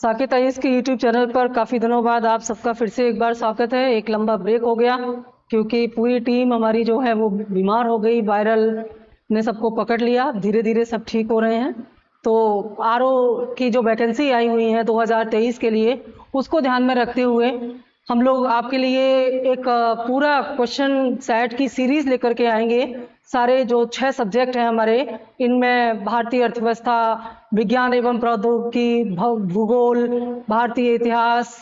Saket IAS के YouTube channel पर काफ़ी दिनों बाद आप सबका फिर से एक बार स्वागत है। एक लंबा ब्रेक हो गया क्योंकि पूरी टीम हमारी जो है वो बीमार हो गई, वायरल ने सबको पकड़ लिया। धीरे धीरे सब ठीक हो रहे हैं। तो आरओ की जो वैकेंसी आई हुई है 2023 के लिए, उसको ध्यान में रखते हुए हम लोग आपके लिए एक पूरा क्वेश्चन सेट की सीरीज लेकर के आएंगे। सारे जो 6 सब्जेक्ट हैं हमारे, इनमें भारतीय अर्थव्यवस्था, विज्ञान एवं प्रौद्योगिकी, भूगोल, भारतीय इतिहास,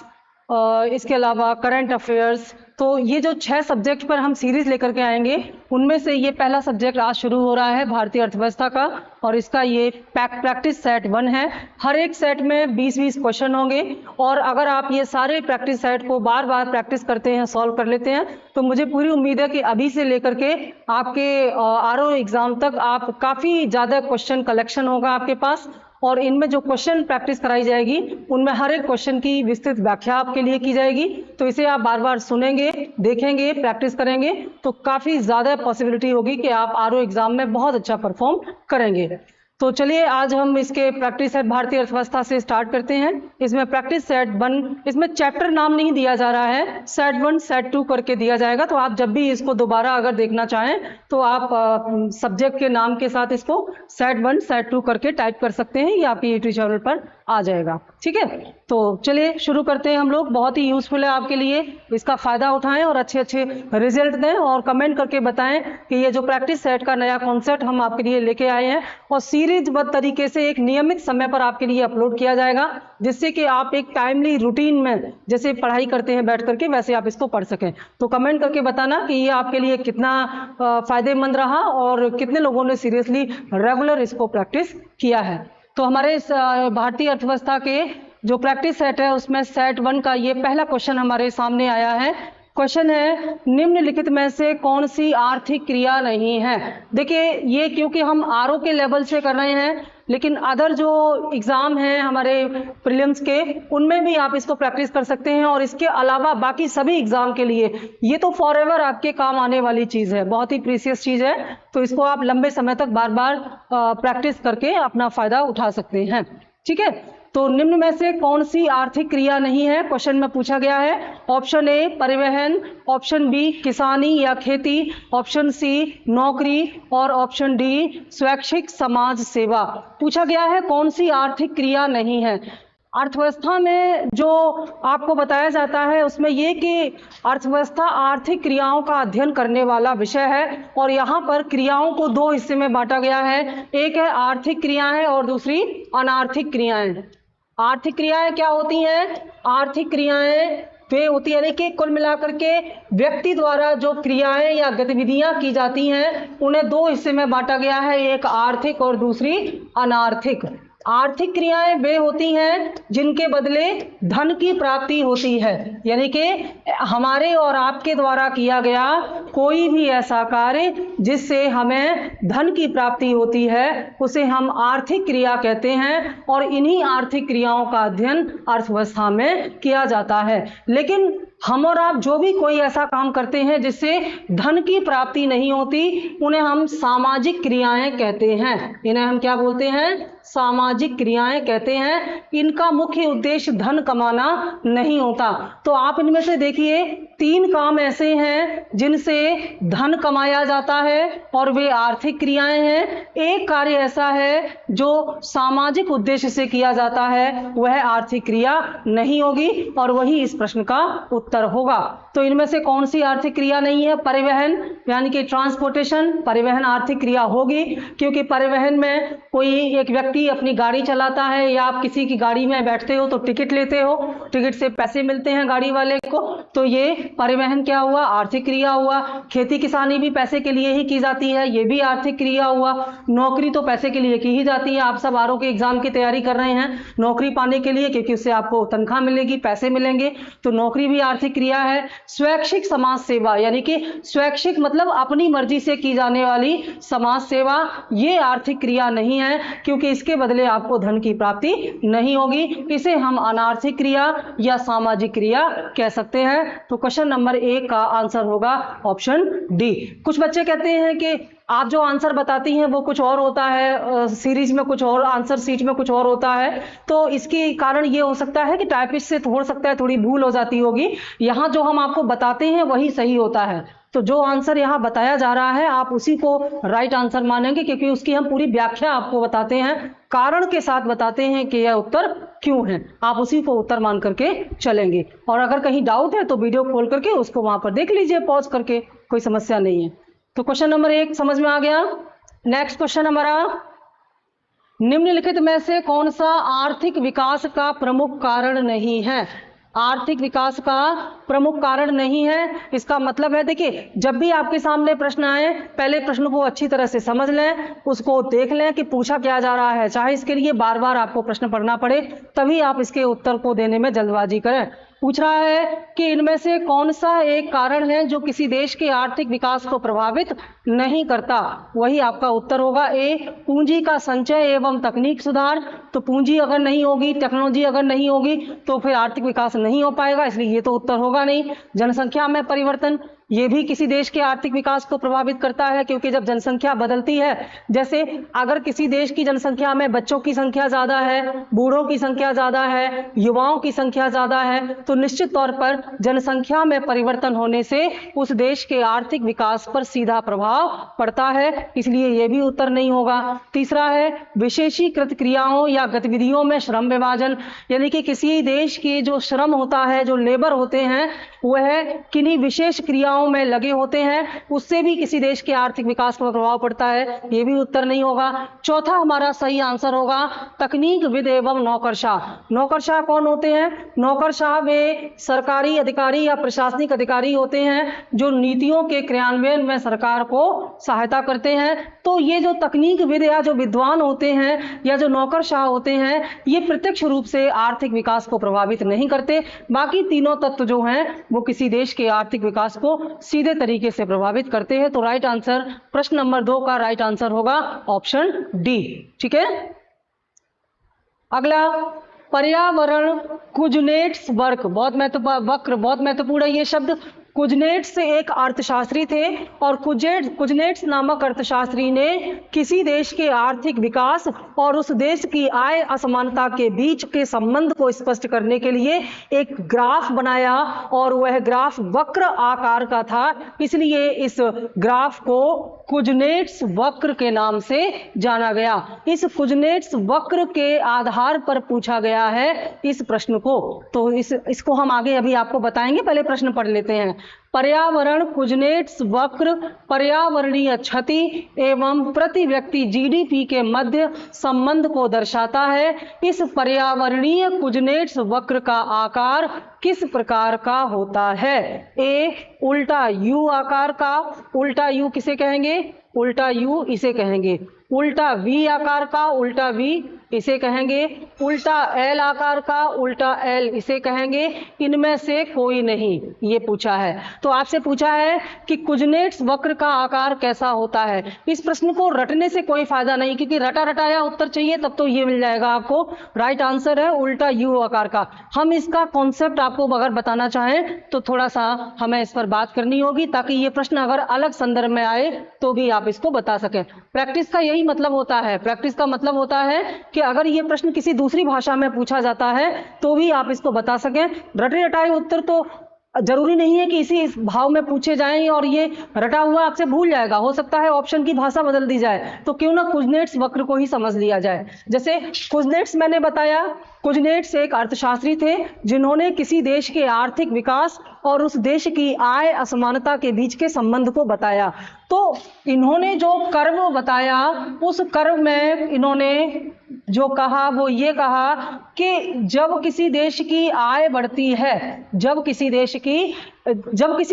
इसके अलावा करंट अफेयर्स। तो ये जो 6 सब्जेक्ट पर हम सीरीज लेकर के आएंगे, उनमें से ये पहला सब्जेक्ट आज शुरू हो रहा है भारतीय अर्थव्यवस्था का, और इसका ये प्रैक्टिस सेट 1 है। हर एक सेट में 20-20 क्वेश्चन होंगे, और अगर आप ये सारे प्रैक्टिस सेट को बार बार प्रैक्टिस करते हैं, सॉल्व कर लेते हैं, तो मुझे पूरी उम्मीद है कि अभी से लेकर के आपके आरओ एग्जाम तक आप काफ़ी ज़्यादा क्वेश्चन कलेक्शन होगा आपके पास। और इनमें जो क्वेश्चन प्रैक्टिस कराई जाएगी, उनमें हर एक क्वेश्चन की विस्तृत व्याख्या आपके लिए की जाएगी। तो इसे आप बार बार सुनेंगे, देखेंगे, प्रैक्टिस करेंगे, तो काफ़ी ज़्यादा पॉसिबिलिटी होगी कि आप आरओ एग्जाम में बहुत अच्छा परफॉर्म करेंगे। तो चलिए आज हम इसके प्रैक्टिस सेट भारतीय अर्थव्यवस्था से स्टार्ट करते हैं। इसमें प्रैक्टिस सेट 1, इसमें चैप्टर नाम नहीं दिया जा रहा है, सेट 1 सेट 2 करके दिया जाएगा। तो आप जब भी इसको दोबारा अगर देखना चाहें तो आप सब्जेक्ट के नाम के साथ इसको सेट 1 सेट 2 करके टाइप कर सकते हैं। ये आपके यूट्यूब चैनल पर आ जाएगा, ठीक है। तो चलिए शुरू करते हैं हम लोग। बहुत ही यूजफुल है आपके लिए, इसका फ़ायदा उठाएं और अच्छे अच्छे रिजल्ट दें, और कमेंट करके बताएं कि ये जो प्रैक्टिस सेट का नया कॉन्सेप्ट हम आपके लिए लेके आए हैं, और सीरीजबद्ध तरीके से एक नियमित समय पर आपके लिए अपलोड किया जाएगा, जिससे कि आप एक टाइमली रूटीन में जैसे पढ़ाई करते हैं बैठ करके, वैसे आप इसको पढ़ सकें। तो कमेंट करके बताना कि ये आपके लिए कितना फ़ायदेमंद रहा और कितने लोगों ने सीरियसली रेगुलर इसको प्रैक्टिस किया है। तो हमारे भारतीय अर्थव्यवस्था के जो प्रैक्टिस सेट है, उसमें सेट 1 का ये पहला क्वेश्चन हमारे सामने आया है। क्वेश्चन है, निम्नलिखित में से कौन सी आर्थिक क्रिया नहीं है। देखिए, ये क्योंकि हम आरओ के लेवल से कर रहे हैं, लेकिन अदर जो एग्ज़ाम हैं हमारे प्रीलिम्स के, उनमें भी आप इसको प्रैक्टिस कर सकते हैं। और इसके अलावा बाकी सभी एग्ज़ाम के लिए ये तो फॉरएवर आपके काम आने वाली चीज़ है, बहुत ही प्रीशियस चीज़ है। तो इसको आप लंबे समय तक बार बार प्रैक्टिस करके अपना फ़ायदा उठा सकते हैं, ठीक है। तो निम्न में से कौन सी आर्थिक क्रिया नहीं है, क्वेश्चन में पूछा गया है। ऑप्शन ए परिवहन, ऑप्शन बी किसानी या खेती, ऑप्शन सी नौकरी, और ऑप्शन डी स्वैच्छिक समाज सेवा। पूछा गया है कौन सी आर्थिक क्रिया नहीं है। अर्थव्यवस्था में जो आपको बताया जाता है, उसमें ये कि अर्थव्यवस्था आर्थिक क्रियाओं का अध्ययन करने वाला विषय है, और यहाँ पर क्रियाओं को 2 हिस्से में बांटा गया है। एक है आर्थिक क्रियाएं और दूसरी अनार्थिक क्रियाएं। आर्थिक क्रियाएं क्या होती हैं? आर्थिक क्रियाएं वे होती है, यानी कि कुल मिलाकर के व्यक्ति द्वारा जो क्रियाएं या गतिविधियां की जाती हैं, उन्हें 2 हिस्से में बांटा गया है, एक आर्थिक और दूसरी अनार्थिक। आर्थिक क्रियाएं वे होती हैं जिनके बदले धन की प्राप्ति होती है, यानी कि हमारे और आपके द्वारा किया गया कोई भी ऐसा कार्य जिससे हमें धन की प्राप्ति होती है, उसे हम आर्थिक क्रिया कहते हैं। और इन्हीं आर्थिक क्रियाओं का अध्ययन अर्थव्यवस्था में किया जाता है। लेकिन हम और आप जो भी कोई ऐसा काम करते हैं जिससे धन की प्राप्ति नहीं होती, उन्हें हम सामाजिक क्रियाएं कहते हैं। इन्हें हम क्या बोलते हैं? सामाजिक क्रियाएं कहते हैं। इनका मुख्य उद्देश्य धन कमाना नहीं होता। तो आप इनमें से देखिए, 3 काम ऐसे हैं जिनसे धन कमाया जाता है और वे आर्थिक क्रियाएं हैं। एक कार्य ऐसा है जो सामाजिक उद्देश्य से किया जाता है, वह आर्थिक क्रिया नहीं होगी, और वही इस प्रश्न का उत्तर होगा। तो इनमें से कौन सी आर्थिक क्रिया नहीं है? परिवहन, यानी कि ट्रांसपोर्टेशन, परिवहन आर्थिक क्रिया होगी, क्योंकि परिवहन में कोई एक व्यक्ति अपनी गाड़ी चलाता है, या आप किसी की गाड़ी में बैठते हो तो टिकट लेते हो, टिकट से पैसे मिलते हैं गाड़ी वाले को, तो ये परिवहन क्या हुआ? आर्थिक क्रिया हुआ। खेती किसानी भी पैसे के लिए ही की जाती है, ये भी आर्थिक क्रिया हुआ। नौकरी तो पैसे के लिए की ही जाती है। आप सब आरओ के एग्जाम की तैयारी कर रहे हैं नौकरी पाने के लिए, क्योंकि उससे आपको तनख्वाह मिलेगी, पैसे मिलेंगे, तो नौकरी भी आर्थिक क्रिया है। स्वैच्छिक समाज सेवा, यानी कि स्वैच्छिक मतलब अपनी मर्जी से की जाने वाली समाज सेवा, ये आर्थिक क्रिया नहीं है, क्योंकि इसके बदले आपको धन की प्राप्ति नहीं होगी। इसे हम अनार्थिक क्रिया या सामाजिक क्रिया कह सकते हैं। तो क्वेश्चन नंबर 1 का आंसर होगा ऑप्शन डी। कुछ बच्चे कहते हैं कि आप जो आंसर बताती हैं वो कुछ और होता है, सीरीज में कुछ और, आंसर शीट में कुछ और होता है। तो इसके कारण ये हो सकता है कि टाइपिस्ट से हो सकता है थोड़ी भूल हो जाती होगी। यहाँ जो हम आपको बताते हैं वही सही होता है। तो जो आंसर यहाँ बताया जा रहा है आप उसी को राइट आंसर मानेंगे, क्योंकि उसकी हम पूरी व्याख्या आपको बताते हैं, कारण के साथ बताते हैं कि यह उत्तर क्यों है। आप उसी को उत्तर मान करके चलेंगे। और अगर कहीं डाउट है तो वीडियो खोल करके उसको वहां पर देख लीजिए पॉज करके, कोई समस्या नहीं है। तो क्वेश्चन नंबर 1 समझ में आ गया। नेक्स्ट क्वेश्चन हमारा, निम्नलिखित में से कौन सा आर्थिक विकास का प्रमुख कारण नहीं है? आर्थिक विकास का प्रमुख कारण नहीं है, इसका मतलब है, देखिए जब भी आपके सामने प्रश्न आए पहले प्रश्न को अच्छी तरह से समझ लें, उसको देख लें कि पूछा क्या जा रहा है, चाहे इसके लिए बार बार आपको प्रश्न पढ़ना पड़े, तभी आप इसके उत्तर को देने में जल्दबाजी करें। पूछ रहा है कि इनमें से कौन सा एक कारण है जो किसी देश के आर्थिक विकास को प्रभावित नहीं करता? वही आपका उत्तर होगा ए, पूंजी का संचय एवं तकनीक सुधार। तो पूंजी अगर नहीं होगी, टेक्नोलॉजी अगर नहीं होगी तो फिर आर्थिक विकास नहीं हो पाएगा, इसलिए ये तो उत्तर होगा नहीं। जनसंख्या में परिवर्तन, ये भी किसी देश के आर्थिक विकास को प्रभावित करता है, क्योंकि जब जनसंख्या बदलती है, जैसे अगर किसी देश की जनसंख्या में बच्चों की संख्या ज्यादा है, बूढ़ों की संख्या ज्यादा है, युवाओं की संख्या ज्यादा है, तो निश्चित तौर पर जनसंख्या में परिवर्तन होने से उस देश के आर्थिक विकास पर सीधा प्रभाव पड़ता है, इसलिए यह भी उत्तर नहीं होगा। तीसरा है विशेषीकृत क्रियाओं या गतिविधियों में श्रम विभाजन, यानी कि किसी देश की जो श्रम होता है, जो लेबर होते हैं, वह किन्हीं विशेष क्रियाओं में लगे होते हैं, उससे भी किसी देश के आर्थिक विकास पर प्रभाव पड़ता है, यह भी उत्तर नहीं होगा। चौथा हमारा सही आंसर होगा तकनीकविद एवं नौकरशाह। नौकरशाह कौन होते हैं? नौकरशाह वे सरकारी अधिकारी या प्रशासनिक अधिकारी होते हैं जो नीतियों के क्रियान्वयन में सरकार को सहायता करते हैं। तो ये जो तकनीकविद या जो विद्वान होते हैं या जो नौकरशाह होते हैं, ये प्रत्यक्ष रूप से आर्थिक विकास को प्रभावित नहीं करते। बाकी तीनों तत्व जो हैं वो किसी देश के आर्थिक विकास को सीधे तरीके से प्रभावित करते हैं। तो राइट आंसर प्रश्न नंबर 2 का राइट आंसर होगा ऑप्शन डी। ठीक है, अगला पर्यावरण कुजनेट्स वर्क, बहुत महत्वपूर्ण है ये शब्द। कुजनेट्स एक अर्थशास्त्री थे और कुजनेट्स नामक अर्थशास्त्री ने किसी देश के आर्थिक विकास और उस देश की आय असमानता के बीच के संबंध को स्पष्ट करने के लिए एक ग्राफ बनाया और वह ग्राफ वक्र आकार का था, इसलिए इस ग्राफ को कुजनेट्स वक्र के नाम से जाना गया। इस कुजनेट्स वक्र के आधार पर पूछा गया है इस प्रश्न को। तो इसको हम आगे अभी आपको बताएंगे, पहले प्रश्न पढ़ लेते हैं। पर्यावरण कुजनेट्स वक्र पर्यावरणीय क्षति एवं प्रति व्यक्ति जीडीपी के मध्य संबंध को दर्शाता है। इस पर्यावरणीय कुजनेट्स वक्र का आकार किस प्रकार का होता है? ए, उल्टा यू आकार का। उल्टा यू किसे कहेंगे? उल्टा यू इसे कहेंगे। उल्टा वी आकार का, उल्टा वी इसे कहेंगे। उल्टा एल आकार का, उल्टा एल इसे कहेंगे। इनमें से कोई नहीं, ये पूछा है। तो आपसे पूछा है कि कुजनेट्स वक्र का आकार कैसा होता है। इस प्रश्न को रटने से कोई फायदा नहीं, क्योंकि रटा रटाया उत्तर चाहिए तब तो ये मिल जाएगा आपको। राइट आंसर है उल्टा यू आकार का। हम इसका कॉन्सेप्ट आपको अगर बताना चाहें तो थोड़ा सा हमें इस पर बात करनी होगी, ताकि ये प्रश्न अगर अलग संदर्भ में आए तो भी आप इसको बता सकें। प्रैक्टिस का यही मतलब होता है। प्रैक्टिस का मतलब होता है कि अगर ये प्रश्न किसी दूसरी भाषा में पूछा जाता है तो भी आप इसको बता सकें। रटे रटाए उत्तर तो जरूरी नहीं है कि इसी भाव में पूछे जाएं और ये रटा हुआ आपसे भूल जाएगा। हो सकता है ऑप्शन की भाषा बदल दी जाए, तो क्यों ना कुजनेट्स वक्र को ही समझ लिया जाए। जैसे कुजनेट्स मैंने बताया, कुजनेट्स एक अर्थशास्त्री थे जिन्होंने किसी देश के आर्थिक विकास और उस देश की आय असमानता के बीच के संबंध को बताया। तो इन्होंने जो कर्व बताया, उस कर्व में इन्होंने जो कहा वो ये कहा कि जब किसी देश की आय बढ़ती है, जब किसी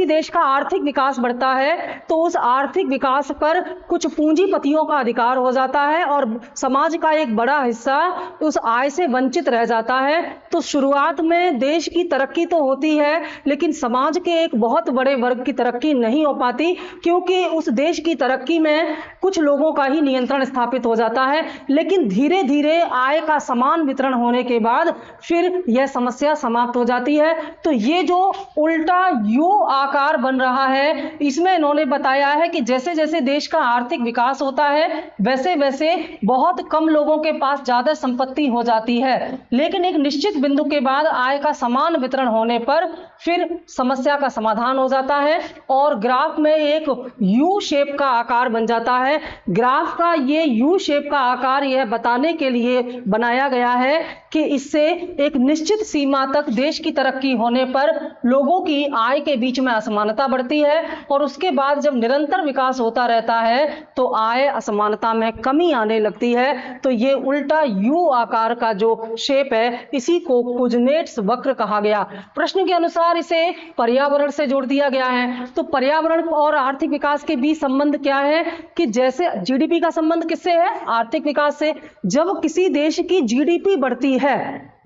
देश का आर्थिक विकास बढ़ता है तो उस आर्थिक विकास पर कुछ पूंजीपतियों का अधिकार हो जाता है और समाज का एक बड़ा हिस्सा उस आय से वंचित रह जाता है। तो शुरुआत में देश की तरक्की तो होती है, लेकिन समाज के एक बहुत बड़े वर्ग की तरक्की नहीं हो पाती, क्योंकि उस देश की तरक्की में कुछ लोगों का ही नियंत्रण स्थापित हो जाता है। लेकिन धीरे धीरे आय का समान वितरण होने के बाद फिर यह समस्या समाप्त हो जाती है। तो ये जो उल्टा यू आकार बन रहा है। इसमें इन्होंने बताया है कि जैसे जैसे देश का आर्थिक विकास होता है वैसे वैसे बहुत कम लोगों के पास ज्यादा संपत्ति हो जाती है, लेकिन एक निश्चित बिंदु के बाद आय का समान वितरण होने पर फिर समस्या का समाधान हो जाता है और ग्राफ में एक यू शेप का आकार बन जाता है। ग्राफ का ये यू शेप का आकार यह बताने के लिए बनाया गया है कि इससे एक निश्चित सीमा तक देश की तरक्की होने पर लोगों की आय के बीच में असमानता बढ़ती है और उसके बाद जब निरंतर विकास होता रहता है तो आय असमानता में कमी आने लगती है। तो ये उल्टा यू आकार का जो शेप है इसी को कुजनेट्स वक्र कहा गया। प्रश्न के अनुसार इसे पर्यावरण से जोड़ दिया गया है। तो पर्यावरण और आर्थिक विकास के बीच संबंध क्या है कि जैसे जीडीपी का संबंध किससे है? आर्थिक विकास से। जब किसी देश की जीडीपी बढ़ती है,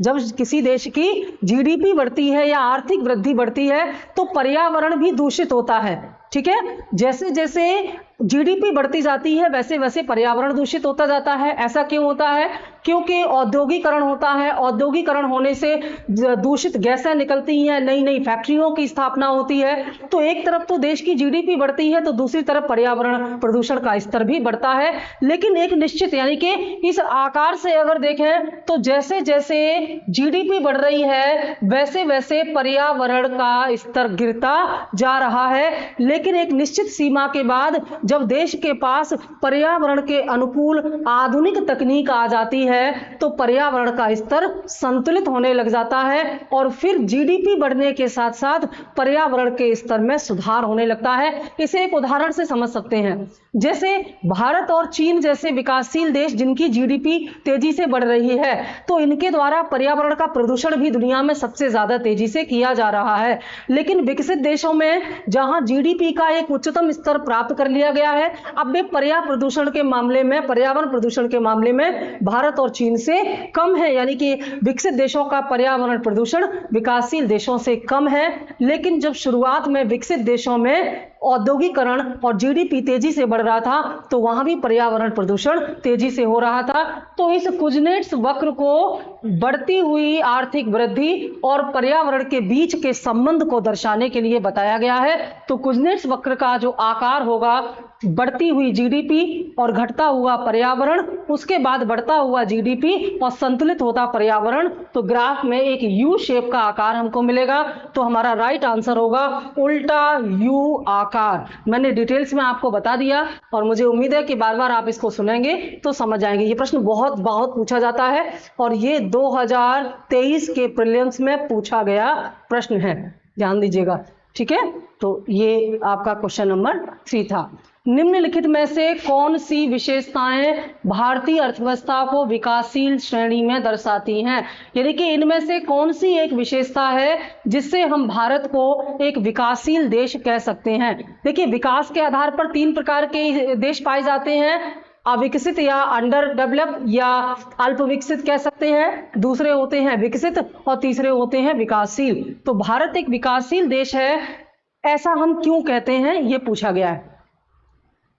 जब किसी देश की जीडीपी बढ़ती है या आर्थिक वृद्धि बढ़ती है तो पर्यावरण भी दूषित होता है। ठीक है, जैसे जैसे जीडीपी बढ़ती जाती है वैसे वैसे पर्यावरण दूषित होता जाता है। ऐसा क्यों होता है? क्योंकि औद्योगिकरण होता है। औद्योगिकरण होने से दूषित गैसें निकलती हैं, नई नई फैक्ट्रियों की स्थापना होती है। तो एक तरफ तो देश की जीडीपी बढ़ती है तो दूसरी तरफ पर्यावरण प्रदूषण का स्तर भी बढ़ता है। लेकिन एक निश्चित यानी कि इस आकार से अगर देखें तो जैसे जैसे जीडीपी बढ़ रही है वैसे वैसे पर्यावरण का स्तर गिरता जा रहा है। लेकिन एक निश्चित सीमा के बाद जब देश के पास पर्यावरण के अनुकूल आधुनिक तकनीक आ जाती है तो पर्यावरण का स्तर संतुलित होने लग जाता है और फिर जीडीपी बढ़ने के साथ साथ पर्यावरण के स्तर में सुधार होने लगता है। इसे एक उदाहरण से समझ सकते हैं। जैसे भारत और चीन जैसे विकासशील देश जिनकी जीडीपी तेजी से बढ़ रही है तो इनके द्वारा पर्यावरण का प्रदूषण भी दुनिया में सबसे ज्यादा तेजी से किया जा रहा है। लेकिन विकसित देशों में जहां जीडीपी का एक उच्चतम स्तर प्राप्त कर लिया गया है, अब वे पर्यावरण प्रदूषण के मामले में भारत और चीन से कम है। यानी कि विकसित देशों का पर्यावरण प्रदूषण विकासशील देशों से कम है। लेकिन जब शुरुआत में विकसित देशों में औद्योगिकरण और जीडीपी तेजी से बढ़ रहा था तो वहां भी पर्यावरण प्रदूषण तेजी से हो रहा था। तो इस कुजनेट्स वक्र को बढ़ती हुई आर्थिक वृद्धि और पर्यावरण के बीच के संबंध को दर्शाने के लिए बताया गया है। तो कुजनेट्स वक्र का जो आकार होगा, बढ़ती हुई जीडीपी और घटता हुआ पर्यावरण, उसके बाद बढ़ता हुआ जीडीपी और संतुलित होता पर्यावरण, तो ग्राफ में एक यू शेप का आकार हमको मिलेगा। तो हमारा राइट आंसर होगा उल्टा यू आकार। मैंने डिटेल्स में आपको बता दिया और मुझे उम्मीद है कि बार बार आप इसको सुनेंगे तो समझ आएंगे। ये प्रश्न बहुत बहुत पूछा जाता है और ये 2023 के प्रीलिम्स में पूछा गया प्रश्न है, ध्यान दीजिएगा। ठीक है, तो ये आपका क्वेश्चन नंबर 3 था। निम्नलिखित में से कौन सी विशेषताएं भारतीय अर्थव्यवस्था को विकासशील श्रेणी में दर्शाती हैं? यानी कि इनमें से कौन सी एक विशेषता है जिससे हम भारत को एक विकासशील देश कह सकते हैं? देखिए, विकास के आधार पर 3 प्रकार के देश पाए जाते हैं, अविकसित या अंडर डेवलप या अल्प विकसित कह सकते हैं, दूसरे होते हैं विकसित और तीसरे होते हैं विकासशील। तो भारत एक विकासशील देश है, ऐसा हम क्यों कहते हैं ये पूछा गया है।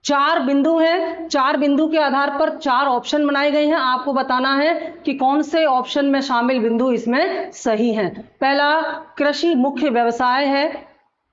4 बिंदु हैं, 4 बिंदु के आधार पर 4 ऑप्शन बनाए गए हैं। आपको बताना है कि कौन से ऑप्शन में शामिल बिंदु इसमें सही हैं। पहला, कृषि मुख्य व्यवसाय है।